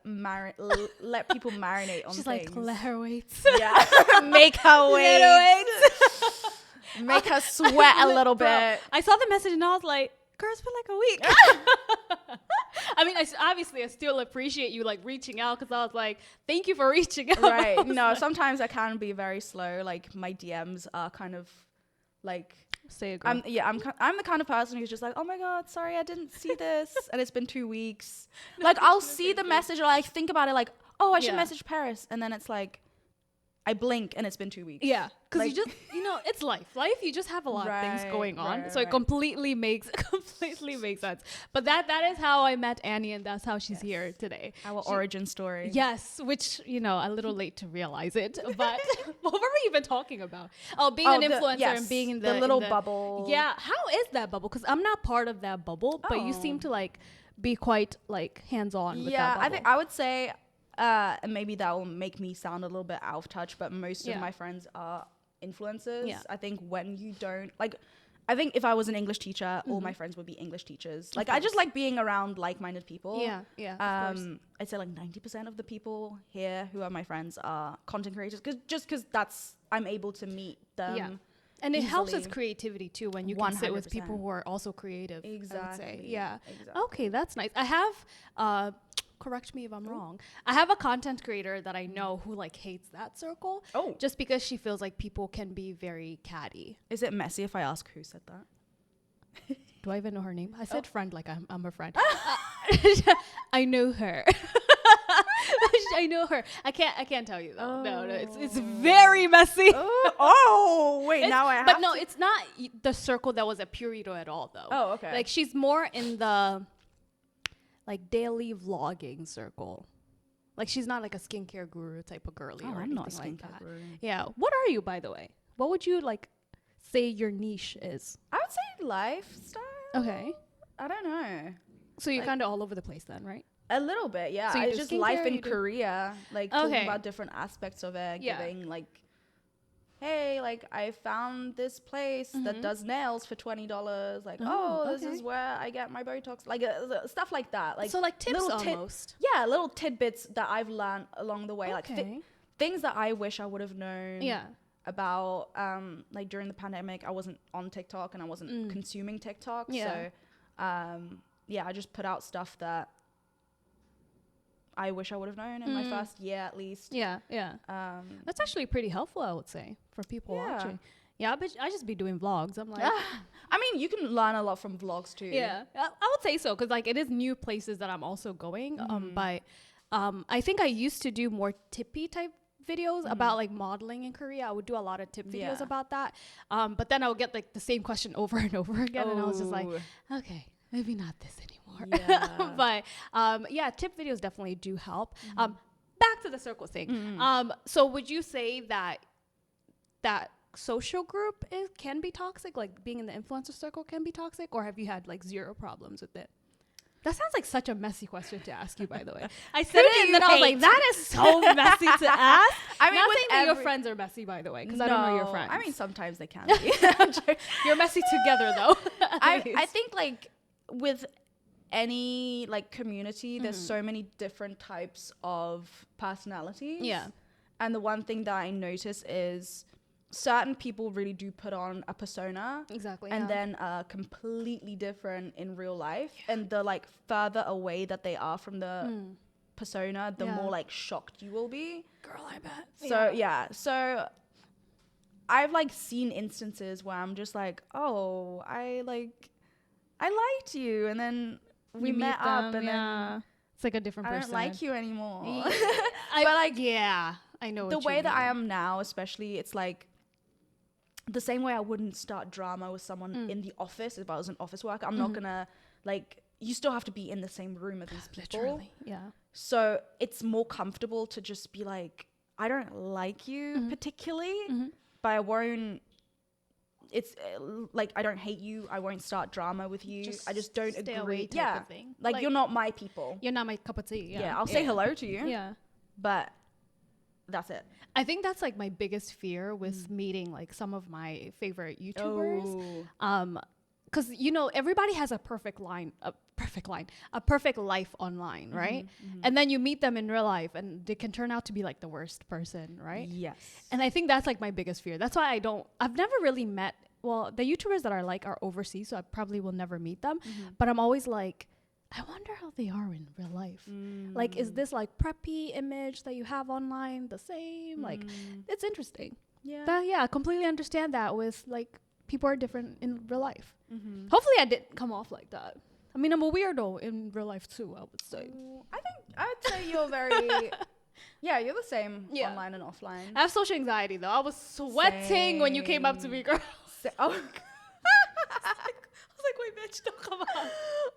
let people marinate on She's things. like, let her wait. Yeah, make her wait. Make her sweat a little Bro, bit. I saw the message and I was like, girl, it's been like a week. I mean, obviously I still appreciate you like reaching out, because I was like, thank you for reaching out. Right. No, like, sometimes I can be very slow. Like my DMs are kind of like, say it, girl. I'm the kind of person who's just like, oh my God, sorry, I didn't see this. And it's been 2 weeks. Like I'll see the message or like think about it like, oh, I should message Paris. And then it's like, I blink and it's been 2 weeks. Yeah, because like, you just, it's life. You just have a lot of things going on. So it completely makes sense. But that is how I met Annie, and that's how she's here today. Our origin story. Yes, which, a little late to realize it. But what were we even talking about? Oh, being an influencer and being in the little bubble. Yeah, how is that bubble? Because I'm not part of that bubble, but you seem to like be quite like hands-on with that bubble. I think I would say... and maybe that will make me sound a little bit out of touch, but most of my friends are influencers. Yeah. I think when you don't I think if I was an English teacher, all my friends would be English teachers. Like I just like being around like-minded people. Yeah, yeah. Of course. I'd say like 90% of the people here who are my friends are content creators, because I'm able to meet them. Yeah. And it helps with creativity too when you can sit with people who are also creative. Exactly. I would say. Yeah. Exactly. Okay, that's nice. I have correct me if I'm wrong. I have a content creator that I know who like hates that circle. Oh. Just because she feels like people can be very catty. Is it messy if I ask who said that? Do I even know her name? I said friend like I'm her friend. I know her. I know her. I can't tell you though. Oh. No, it's very messy. Wait, now I have But no, it's not the circle that was at Purito at all though. Oh, okay. Like she's more in the like daily vlogging circle. Like she's not like a skincare guru type of girly or anything like that. Guru. Yeah. What are you, by the way? What would you like say your niche is? I would say lifestyle. Okay. I don't know. So you're kind of all over the place then, right? A little bit, yeah. So it's just life in Korea, like talking about different aspects of it, giving like, hey, like I found this place that does nails for $20. Like, this is where I get my Botox. Like stuff like that. Like so, like tips almost. Yeah, little tidbits that I've learned along the way, like things that I wish I would have known. Yeah. About like during the pandemic, I wasn't on TikTok and I wasn't consuming TikTok. Yeah. So, I just put out stuff that I wish I would have known in my first year at least. Yeah, yeah. That's actually pretty helpful, I would say, for people watching. Yeah, but I just be doing vlogs. I'm like, I mean, you can learn a lot from vlogs too. Yeah, I would say so, because like it is new places that I'm also going. But I think I used to do more tippy type videos about like modeling in Korea. I would do a lot of tip videos about that. But then I would get like the same question over and over again, and I was just like, okay, maybe not this anymore. Yeah. But tip videos definitely do help. Back to the circle thing. So would you say that social group can be toxic? Like being in the influencer circle can be toxic, or have you had like zero problems with it? That sounds like such a messy question to ask you, by the way. I said it and then I was like, that is so messy to ask. I mean, not saying that your friends are messy, by the way, because I don't know your friends. I mean, sometimes they can be. You're messy together, though. I think like with any like community, there's so many different types of personalities. Yeah. And the one thing that I notice is certain people really do put on a persona. Exactly. And then completely different in real life. Yeah. And the like further away that they are from the persona, the more like shocked you will be. Girl, I bet. So so I've like seen instances where I'm just like, oh, I liked you, and then we met up, and then it's like a different person. I don't like you anymore. But like, I know the way that I am now, especially, it's like the same way I wouldn't start drama with someone in the office if I was an office worker. I'm not gonna like. You still have to be in the same room as these people. Literally, yeah. So it's more comfortable to just be like, I don't like you particularly, but I won't. It's like, I don't hate you. I won't start drama with you. I just don't agree. Type of thing. Like you're not my people. You're not my cup of tea. Yeah, I'll say hello to you. Yeah. But that's it. I think that's like my biggest fear with meeting like some of my favorite YouTubers. Because you know, everybody has a perfect life online, right? And then you meet them in real life and they can turn out to be like the worst person, right? Yes. And I think that's like my biggest fear. That's why I've never really met, well, the YouTubers that I like are overseas, so I probably will never meet them. But I'm always like, I wonder how they are in real life. Like, is this like preppy image that you have online the same? Like, it's interesting. Yeah. But yeah, I completely understand that with like, people are different in real life. Hopefully I didn't come off like that. I mean, I'm a weirdo in real life too, I would say. I would say you're very, yeah, you're the same online and offline. I have social anxiety though. I was sweating when you came up to me, girl. Oh. I was like, wait, bitch, don't come up.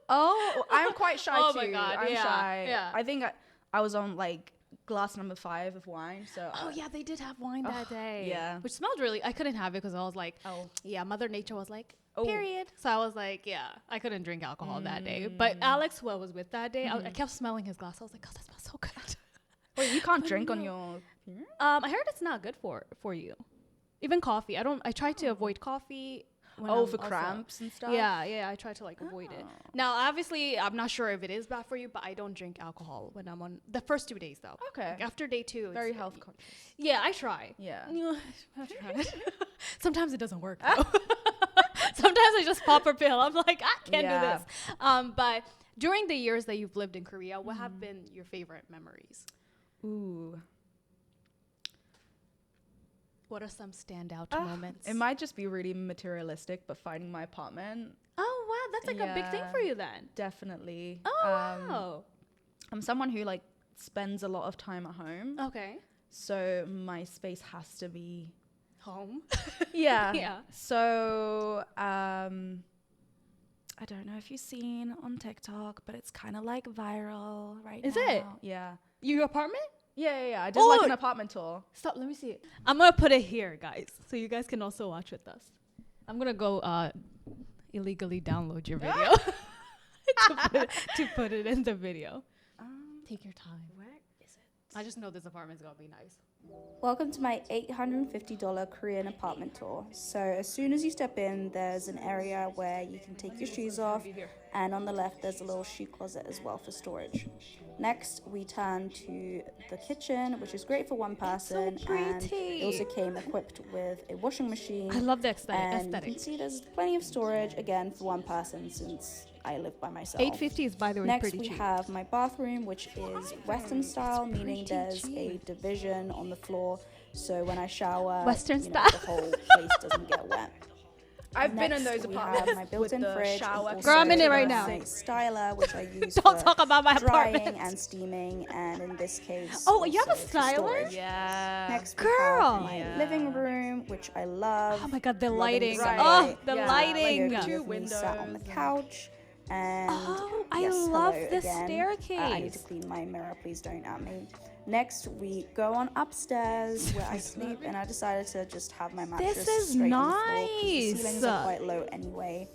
Oh, I'm quite shy too. Oh my God, I'm shy. Yeah. I think I was on like glass number 5 of wine. So Oh yeah, they did have wine that day. yeah. Which smelled really, I couldn't have it because I was like, yeah, Mother Nature was like, period. So I was like, yeah, I couldn't drink alcohol that day. But Alex, who I was with that day, I kept smelling his glass. I was like, oh, that smells so good. Wait, you can't drink on your period? I heard it's not good for you. Even coffee. I try to avoid coffee. For cramps and stuff? Yeah, I try to like avoid it. Now, obviously, I'm not sure if it is bad for you, but I don't drink alcohol when I'm on the first 2 days though. Okay. Like, after day 2, Very it's health conscious. Yeah, I try. Yeah. I try. Sometimes it doesn't work though. Sometimes I just pop a pill. I'm like, I can't do this. But during the years that you've lived in Korea, what have been your favorite memories? Ooh. What are some standout moments? It might just be really materialistic, but finding my apartment. Oh, wow. That's like a big thing for you then. Definitely. Oh, wow. I'm someone who like spends a lot of time at home. Okay. So my space has to be home. Yeah. Yeah. So I don't know if you've seen on TikTok, but it's kind of like viral right now. Is it? Yeah. Your apartment? Yeah. I did like an apartment tour. Stop, let me see it. I'm going to put it here, guys, so you guys can also watch with us. I'm going to go illegally download your video to put it in the video. Take your time. Where is it? I just know this apartment's going to be nice. Welcome to my $850 Korean apartment tour. So as soon as you step in, there's an area where you can take your shoes off, and on the left there's a little shoe closet as well for storage. Next, we turn to the kitchen, which is great for one person, and it also came equipped with a washing machine. I love the aesthetic. And you can see there's plenty of storage, again, for one person since I live by myself. $850 is, by the way, Next, pretty we cheap. have my bathroom, which is Western style, meaning there's a division on the floor. So when I shower, Western the style. whole place doesn't get wet. I've been in Next, those we apartments have my built-in with the fridge. shower. and Girl, I'm in also it right my now. styler, which I use Don't for talk about my drying apartment. and steaming, and in this case, Oh, you have a also for styler? storage. Yeah. Next, we Girl. have my living room, which I love. Oh my God, the Loving lighting. sunlight. Oh, the Yeah, lighting. Like, Two with me sat on the windows. couch. And Oh, I yes, love hello this again. staircase. I need to clean my mirror, please don't at me. Next, we go on upstairs where I sleep, and I decided to just have my mattress This is straight on the floor 'cause the nice. ceilings are quite low anyway.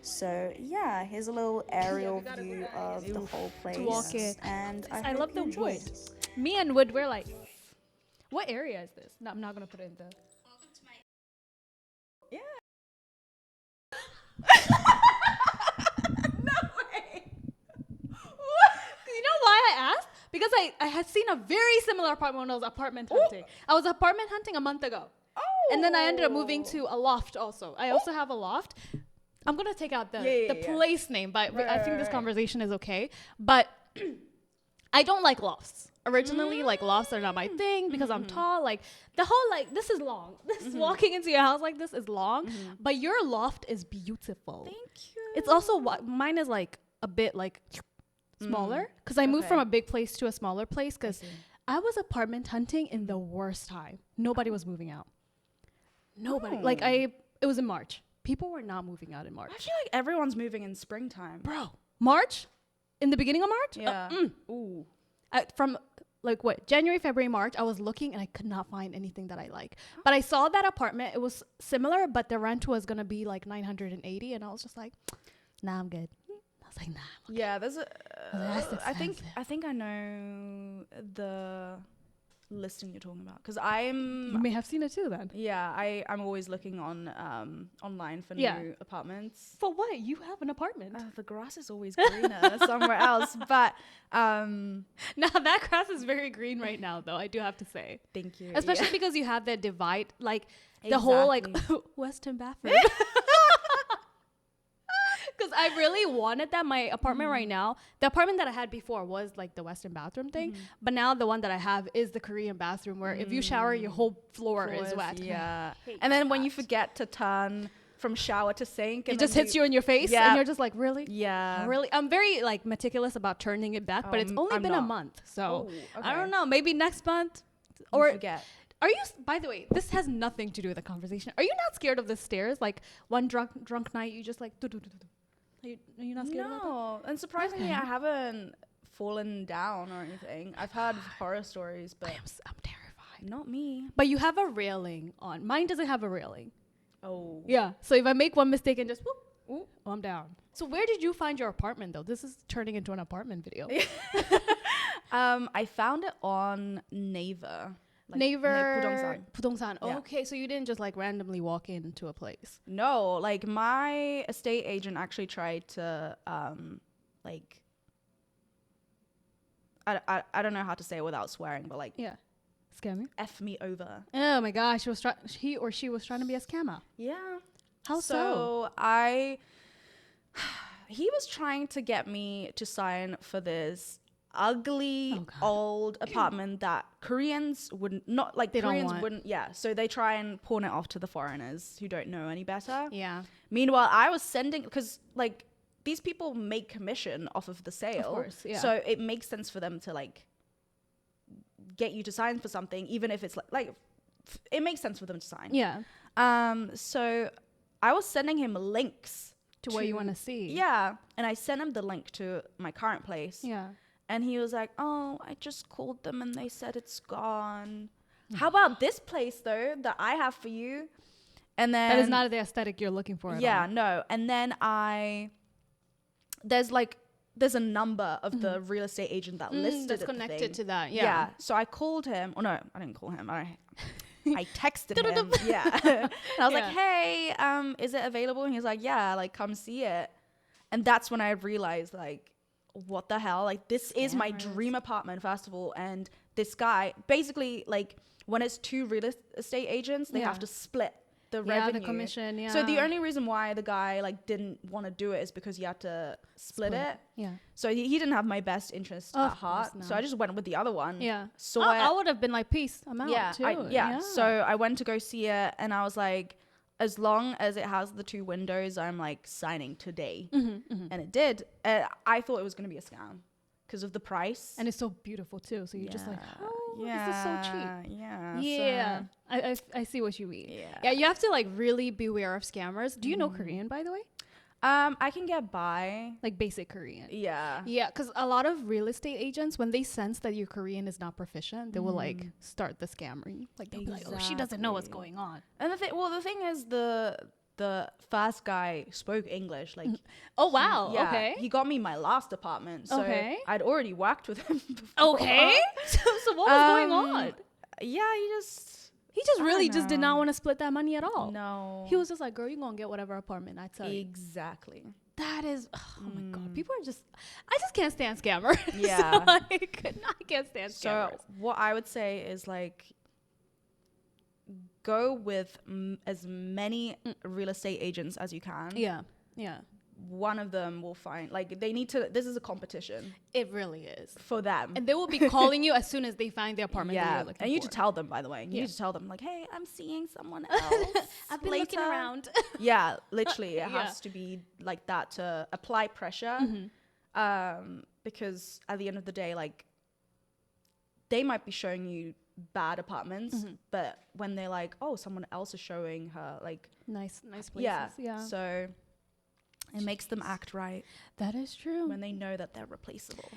So yeah, here's a little aerial view of the whole place. walk it. And I hope love you the enjoy. wood. Me and wood, we're like, what area is this? No, I'm not going to put it in the... You know why I asked? Because I had seen a very similar apartment when I was apartment hunting. I was apartment hunting a month ago. And then I ended up moving to a loft also. I also have a loft. I'm going to take out the place name, but I think this conversation is okay. But I don't like lofts. Originally, like, lofts are not my thing because I'm tall. Like, the whole, like, this is long. This walking into your house like this is long. But your loft is beautiful. Thank you. It's also, mine is, like, a bit, like, smaller. Because I moved from a big place to a smaller place because I was apartment hunting in the worst time. Nobody was moving out. Nobody. Like, it was in March. People were not moving out in March. I feel like everyone's moving in springtime. Bro, March? In the beginning of March? Yeah. Ooh. From like what, January, February, March, I was looking and I could not find anything that I like. But I saw that apartment. It was similar, but the rent was going to be like $980. And I was just like, nah, I'm good. I was like, nah. Yeah, there's a. That's I think expensive. I think I know the listing you're talking about? Because You may have seen it too then. yeah, I'm always looking on online for Yeah. new apartments. For what? You have an apartment. The grass is always greener somewhere else, but Now that grass is very green right now, though. I do have to say, thank you. especially because you have that divide, like the whole like Exactly. Western bathroom. Because I really wanted that. My apartment right now, the apartment that I had before was like the Western bathroom thing, but now the one that I have is the Korean bathroom, where if you shower, your whole floor is wet. Yeah, hate and then when you that. forget to turn from shower to sink, It and just then hits you in your face, Yeah. and you're just like, really? Yeah, Really? I'm very like meticulous about turning it back, but it's only I'm been a not. month, so Oh, I okay. don't know. Maybe next month, Or or forget. are you? By the way, this has nothing to do with the conversation. Are you not scared of the stairs? Like one drunk night, you just like. Are you not scared about that? No, and surprisingly, I haven't fallen down or anything. I've heard horror stories, but I'm terrified. not me. But you have a railing on. Mine doesn't have a railing. Oh, Yeah. So if I make one mistake and just whoop, oh, I'm down. So where did you find your apartment though? This is turning into an apartment video. I found it on Naver. Naver Pudongsan. Pudongsan. Yeah. Okay, so you didn't just like randomly walk into a place. No, like my estate agent actually tried to like I don't know how to say it without swearing, but like Yeah. Scam you? F me over. Oh my gosh, he or she was trying to be a scammer. Yeah. How so? He was trying to get me to sign for this ugly Oh, God. old apartment that Koreans wouldn't not like They don't Koreans want. wouldn't so they try and pawn it off to the foreigners who don't know any better. Yeah. Meanwhile, I was sending because like these people make commission off of the sale. Of course, yeah. So it makes sense for them to like get you to sign for something, even if it's it makes sense for them to sign. Yeah. So I was sending him links To what you want to see. Yeah. And I sent him the link to my current place. Yeah. And he was like, oh, I just called them and they said it's gone. How about this place though that I have for you? And then That is not the aesthetic you're looking for. At yeah, all. no. And then there's a number of the real estate agent that listed that's at the connected thing. to that. Yeah. Yeah. So I called him. Oh no, I didn't call him. I texted him. Yeah. And I was like, hey, is it available? And he was like, yeah, like come see it. And that's when I realized like, what the hell? Like this is my dream apartment, first of all. And this guy basically like when it's two real estate agents, they Yeah. have to split the Yeah, revenue. the commission. Yeah. So the only reason why the guy like didn't want to do it is because he had to split it. Yeah. So he didn't have my best interest Of at heart. course So not. I just went with the other one. Yeah. So I would have been like, peace. I'm out yeah, too. So I went to go see it, and I was like, as long as it has the two windows, I'm like signing today, and it did. I thought it was gonna be a scam because of the price. And it's so beautiful too. So you're just like, oh, yeah, this is so cheap. Yeah, Yeah. so- I see what you mean. Yeah. Yeah. You have to like really beware of scammers. Do you know Korean, by the way? I can get by. Like basic Korean. Yeah. Yeah, because a lot of real estate agents, when they sense that your Korean is not proficient, they will like start the scamming. Like they'll be like, "Oh, she doesn't know what's Exactly. going on." And the thing is, the first guy spoke English. Like, Oh wow. yeah, Okay. he got me my last apartment. So Okay. I'd already worked with him before. Okay. so what was going Um, on? Yeah, He just I really don't just did not know. want to split that money at all. no. He was just like, "Girl, you gonna get whatever apartment I tell you." exactly. That is, oh my god, people are just, I just can't stand scammers. Yeah. So, like, I can't stand So scammers. what I would say is like, go with as many real estate agents as you can. Yeah, yeah, One of them will find like they need to. This is a competition it really is. for them. And they will be calling you as soon as they find the apartment that yeah, you're looking and you need for. to tell them. By the way, you Yeah. need to tell them like, hey, I'm seeing someone else. I've been later. looking around. Yeah, literally, it Yeah. has to be like that to apply pressure. Because at the end of the day, like they might be showing you bad apartments, but when they're like, oh, someone else is showing her, like, Nice places. Yeah. So it makes them act right That is true. when they know that they're replaceable.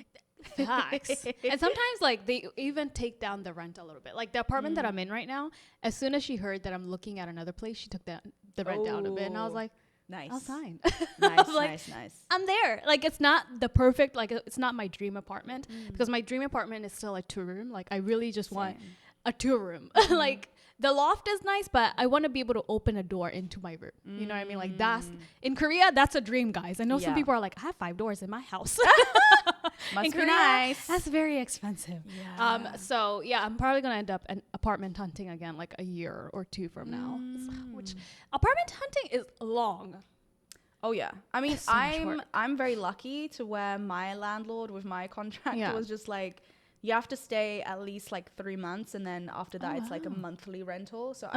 Facts. And sometimes like they even take down the rent a little bit. Like the apartment that I'm in right now, as soon as she heard that I'm looking at another place, she took the rent down a bit, and I was Oh. like, Nice. I'll sign. Nice, like, nice. I'm there. Like it's not the perfect, like it's not my dream apartment because my dream apartment is still a 2-room. Like I really just want, a 2-room. Like the loft is nice, but I want to be able to open a door into my room. You know what I mean? Like that's in Korea, that's a dream, guys. I know some people are like, I have 5 doors in my house. Must in be Korea, nice. that's very expensive. Yeah. So yeah, I'm probably gonna end up an apartment hunting again like a year or 2 from now. Which apartment hunting is long. Oh yeah. I mean, So much work. I'm very lucky to where my landlord with my contract Yeah. was just like, you have to stay at least like 3 months, and then after that it's like a monthly rental. So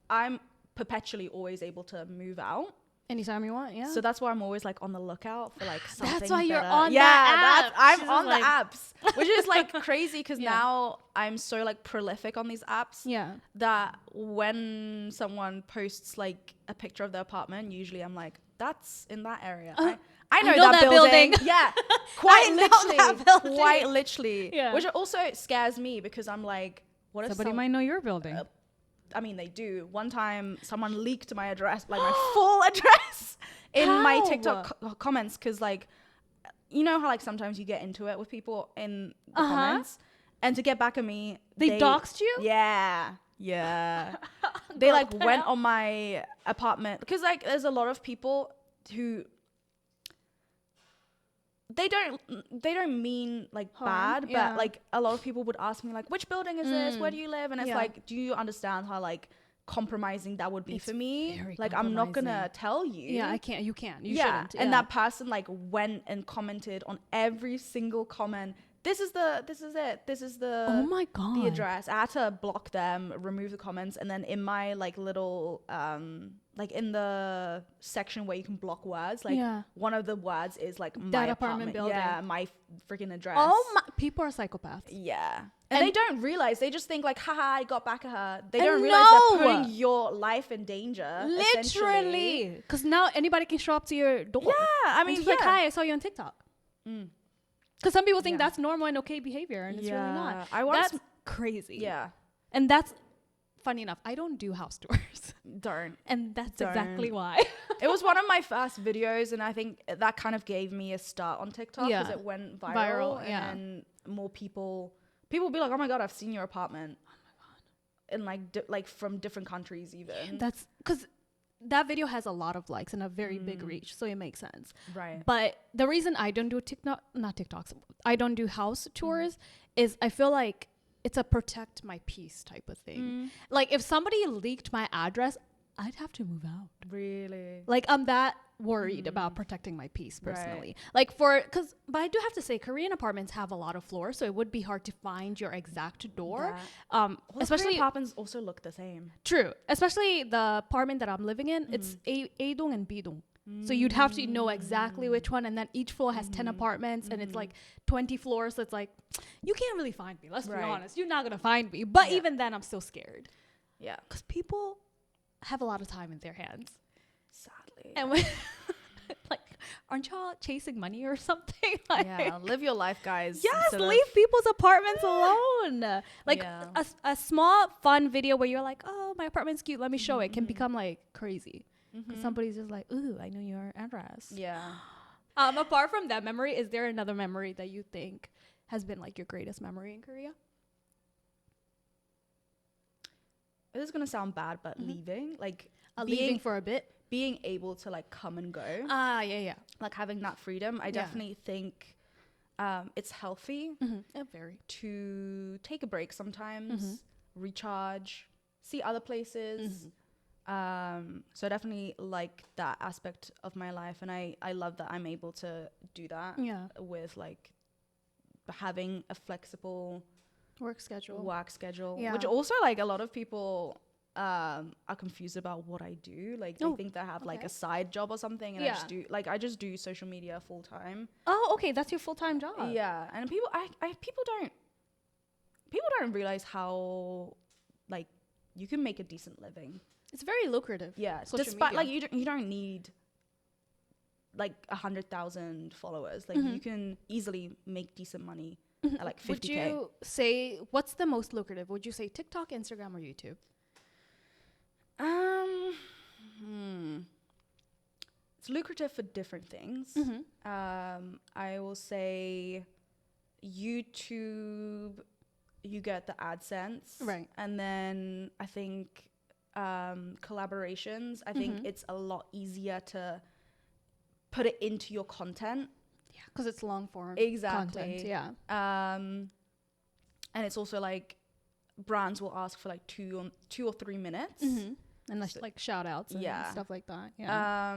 I'm perpetually always able to move out. Anytime you want, yeah. So that's why I'm always like on the lookout for like something. That's why you're better. on the yeah, app. I'm She's on like- the apps, which is like crazy because Yeah. now I'm so like prolific on these apps. Yeah. That when someone posts like a picture of their apartment, usually I'm like, that's in that area. I know that building. Yeah, quite I know that literally. building. Quite literally. Yeah. Which also scares me because I'm like, what if Somebody might know your building. I mean, they do. One time, someone leaked my address, like my full address, in my How? TikTok comments. Because, like, you know how like sometimes you get into it with people in the comments, and to get back at me, They doxed you? Yeah, yeah. They like went on my apartment because like there's a lot of people who they don't mean like Harm, bad, yeah. but like a lot of people would ask me like, which building is this? Where do you live? And it's Yeah. like, do you understand how like compromising that would be It's for me? very Like I'm not gonna compromising. tell you. Yeah, I can't. You can't. You yeah. shouldn't. And yeah. that person like went and commented on every single comment. This is it. This is the Oh my god. the address. I had to block them, remove the comments, and then in my like little like in the section where you can block words, like Yeah. one of the words is like my That apartment apartment building. Yeah, my freaking address. Oh my! People are psychopaths. Yeah. And And- they don't realize. They just think like, haha, I got back at her. They And don't realize no! they're putting your life in danger. essentially. Literally, because now anybody can show up to your door. Yeah, I And mean, just yeah. like, hi, I saw you on TikTok. Because some people think Yeah. that's normal and okay behavior, and it's really not. Yeah. I once- That's crazy. Yeah. And that's funny enough. I don't do house tours, Don't. and that's Don't. exactly why. It was one of my first videos, and I think that kind of gave me a start on TikTok because Yeah. it went viral. Viral, yeah. And more people be like, oh my god, I've seen your apartment. Oh my god. And like from different countries even. That's because that video has a lot of likes and a very big reach, so it makes sense. Right. But the reason I don't do not TikToks, I don't do house tours is I feel like it's a protect my peace type of thing. Like if somebody leaked my address, I'd have to move out. Really? Like I'm that worried about protecting my peace personally. Like but I do have to say Korean apartments have a lot of floors, so it would be hard to find your exact door. Especially apartments also look the same. true, especially the apartment that I'm living in. It's A-dong and B-dong. So you'd have to know exactly which one, and then each floor has 10 apartments, and it's like 20 floors. So it's like you can't really find me. Let's be Right. honest, you're not gonna find me. But Yeah. even then, I'm still scared Yeah. because people have a lot of time in their hands. Sadly. And when, like, aren't y'all chasing money or something? Like, Yeah. Live your life, guys. yes, instead of- leave people's apartments alone. Like Yeah. a small fun video where you're like, oh, my apartment's cute, let me show it, can become like crazy. Because somebody's just like, ooh, I know your address. Yeah. Apart from that memory, is there another memory that you think has been like your greatest memory in Korea? This is gonna sound bad, but leaving, like Leaving for a bit? being able to like come and go, Yeah. like having that freedom. I definitely think it's healthy Yeah, very. to take a break sometimes, recharge, see other places. So I definitely like that aspect of my life, and I love that I'm able to do that Yeah. with like having a flexible Work schedule. work schedule, Yeah. which also like a lot of people are confused about what I do. Like they Oh, think they have like okay. a side job or something, and Yeah. I just do social media full time. Oh, okay. That's your full-time job. Yeah, and people don't realize how like you can make a decent living. It's very lucrative. Yeah, Social despite media. like you don't need like 100,000 followers. Like you can easily make decent money at like 50K. Would you say, what's the most lucrative? Would you say TikTok, Instagram, or YouTube? It's lucrative for different things. I will say YouTube you get the AdSense. Right. And then I think collaborations, I think it's a lot easier to put it into your content. Yeah, because it's long form Exactly. content. Yeah. And it's also like brands will ask for like 2 or 3 minutes. And like shout outs and stuff like that. Yeah.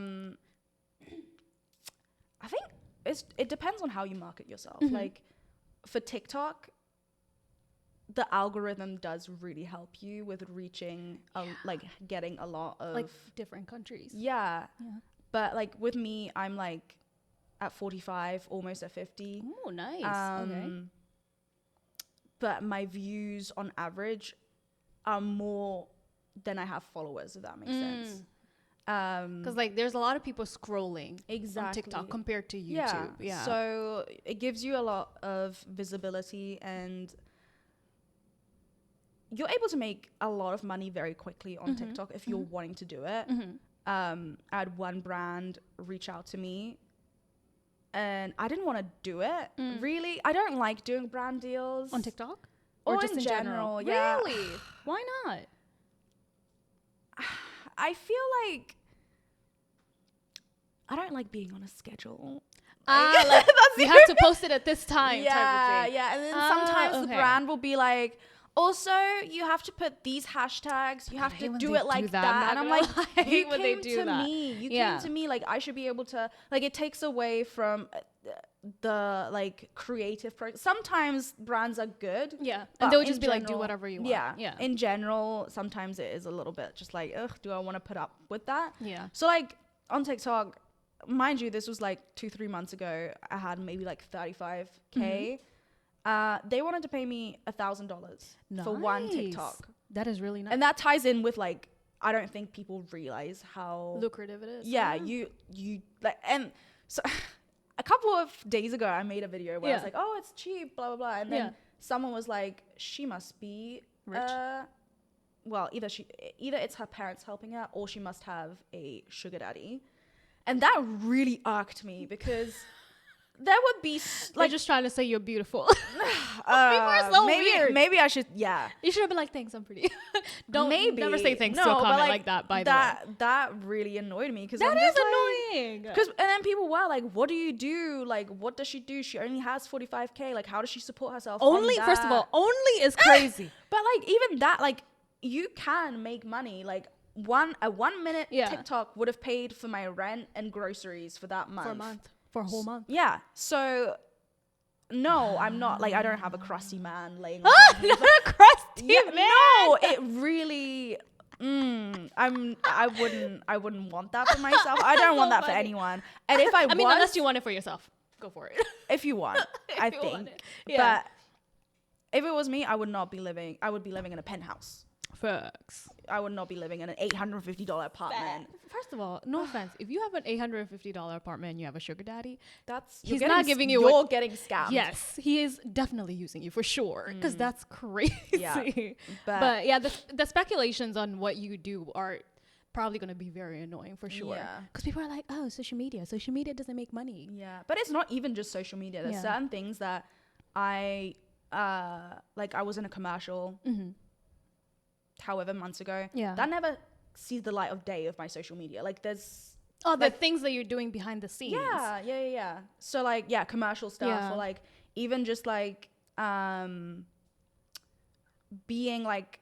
I think it depends on how you market yourself. Like for TikTok, the algorithm does really help you with reaching like getting a lot of like different countries. Yeah. But like with me, I'm like at 45, almost at 50. Oh, nice. Okay. But my views on average are more than I have followers, if that makes sense. Because like there's a lot of people scrolling on TikTok compared to YouTube. Yeah. So it gives you a lot of visibility, and you're able to make a lot of money very quickly on TikTok if you're wanting to do it. I had one brand reach out to me, and I didn't want to do it. Really, I don't like doing brand deals on TikTok, or just in general. Yeah. Really? Why not? I feel like I don't like being on a schedule. Like you have to post it at this time. Yeah, type of thing. yeah. And then sometimes the brand will be like, also, you have to put these hashtags. You have to do it like that. And I'm like, you came to me. You came to me. Like, I should be able to, like, it takes away from the, like, creative process. Sometimes brands are good. Yeah. And they'll just be like, do whatever you want. Yeah. Yeah. In general, sometimes it is a little bit just like, ugh, do I want to put up with that? Yeah. So, like, on TikTok, mind you, this was like 2-3 months ago. I had maybe like 35K. They wanted to pay me $1,000 for one TikTok. That is really nice. And that ties in with like, I don't think people realize how lucrative it is. Yeah, you like, and so a couple of days ago, I made a video where I was like, oh, it's cheap, blah, blah, blah. And then someone was like, she must be rich. Well, either it's her parents helping her, or she must have a sugar daddy. And that really irked me because there would be like just trying to say you're beautiful. People are so weird. Maybe I should. Yeah, you should have been like, thanks, I'm pretty. Don't never say thanks to a comment like that. By the way, that really annoyed me because that is annoying. Because and then people were like, "What do you do? Like, what does she do? She only has 45K. Like, how does she support herself?" Only, first of all, only is crazy. But like even that, like you can make money. Like a 1 minute TikTok would have paid for my rent and groceries for that month. For a whole month. Yeah. So no, I'm not like, I don't have a crusty man laying on not a crusty man. No, it really I wouldn't want that for myself. I don't want that for anyone. And if I mean, unless you want it for yourself, go for it. If you want, I think. But if it was me, I would be living in a penthouse. Facts. I would not be living in an $850 apartment. First of all, no offense. If you have an $850 apartment and you have a sugar daddy, he's not giving you. You're getting scammed. Yes, he is definitely using you for sure. Because that's crazy. Yeah. But yeah, the speculations on what you do are probably going to be very annoying for sure. Yeah. Because people are like, oh, social media doesn't make money. Yeah, but it's not even just social media. There's certain things that I was in a commercial. However months ago, that never sees the light of day of my social media. Like there's the things that you're doing behind the scenes. Yeah. So like commercial stuff or like even just like being like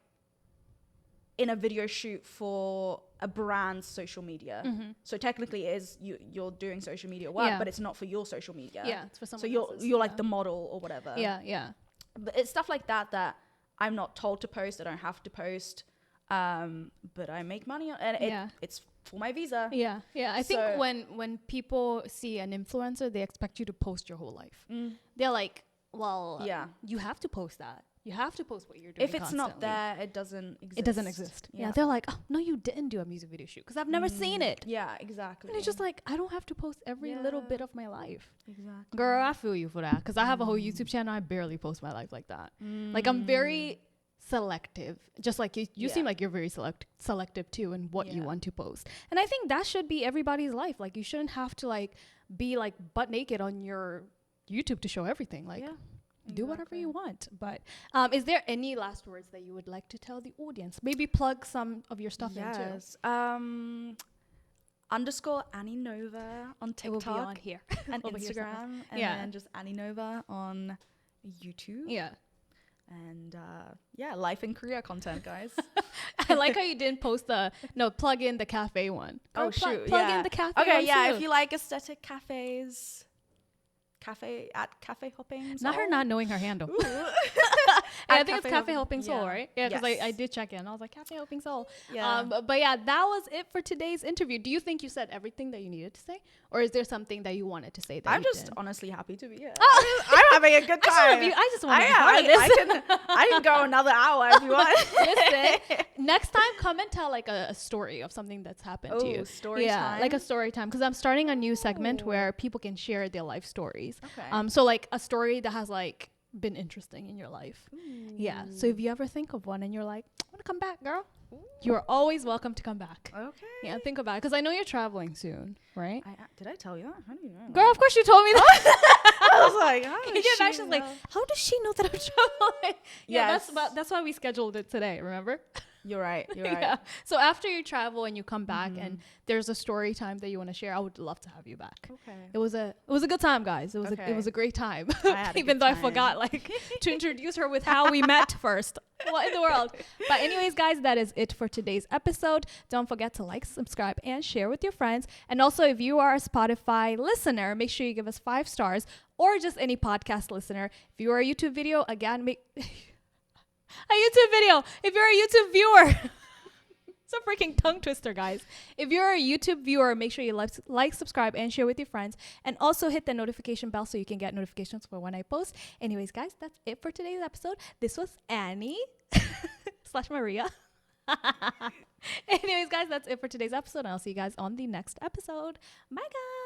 in a video shoot for a brand's social media. So technically it is you're doing social media work, but it's not for your social media. Yeah, it's for someone else's. So you're like the model or whatever. Yeah. But it's stuff like that I'm not told to post. I don't have to post, but I make money, and it's for my visa. Yeah. I think when people see an influencer, they expect you to post your whole life. They're like, well, you have to post that. You have to post what you're doing. If it's not there, it doesn't exist. It doesn't exist. Yeah. They're like, oh, no, you didn't do a music video shoot because I've never seen it. Yeah, exactly. And it's just like, I don't have to post every little bit of my life. Exactly. Girl, I feel you for that because I have a whole YouTube channel. I barely post my life like that. Like I'm very selective, just like you seem like you're very selective too in what you want to post. And I think that should be everybody's life. Like you shouldn't have to like be like butt naked on your YouTube to show everything. Like do whatever Exactly. you want. But is there any last words that you would like to tell the audience? Maybe plug some of your stuff into. Yes. Underscore Annie Nova on It will be on TikTok here. and over here somewhere. Instagram, and Yeah. then just Annie Nova on YouTube. Yeah. And yeah, life in Korea content, guys. I like how you didn't post plug in the cafe one. Girl, Shoot, plug yeah. in the cafe Okay, one yeah, too. if you like aesthetic cafes, cafe hopping. Not her not knowing her handle. At I think it's Cafe Helping Soul, yeah. right? Yeah, because Yes. I did check in. I was like, Cafe Helping Soul. Yeah. But yeah, that was it for today's interview. Do you think you said everything that you needed to say? Or is there something that you wanted to say that I'm you just didn't? honestly happy to be here. I'm having a good time. I just want to be part of this. I can go another hour if you want. Listen, next time come and tell like a story of something that's happened to you. Story time? Like a story time. Because I'm starting a new segment where people can share their life stories. Okay. So like a story that has like been interesting in your life. Yeah. So if you ever think of one and you're like, I want to come back, girl, you are always welcome to come back. Okay. Yeah, think about it. Because I know you're traveling soon, right? Did I tell you that? How do you know? Girl, of course you told me that. I was like, how Yeah, does now she she's like, know? how does she know that I'm traveling? Yeah, Yes. that's why we scheduled it today, remember? You're right. You're right. Yeah. So after you travel and you come back and there's a story time that you want to share, I would love to have you back. Okay. It was a good time, guys. It was Okay. it was a great time. I had a Even good though I time. forgot like to introduce her with how we met first. What in the world? But anyways, guys, that is it for today's episode. Don't forget to like, subscribe, and share with your friends. And also, if you are a Spotify listener, make sure you give us 5 stars, or just any podcast listener. If you are a YouTube video, again, make a YouTube video. If you're a YouTube viewer. It's a freaking tongue twister, guys. If you're a YouTube viewer, make sure you like, subscribe, and share with your friends. And also hit the notification bell so you can get notifications for when I post. Anyways, guys, that's it for today's episode. This was Annie / Maria. Anyways, guys, that's it for today's episode. And I'll see you guys on the next episode. Bye, guys.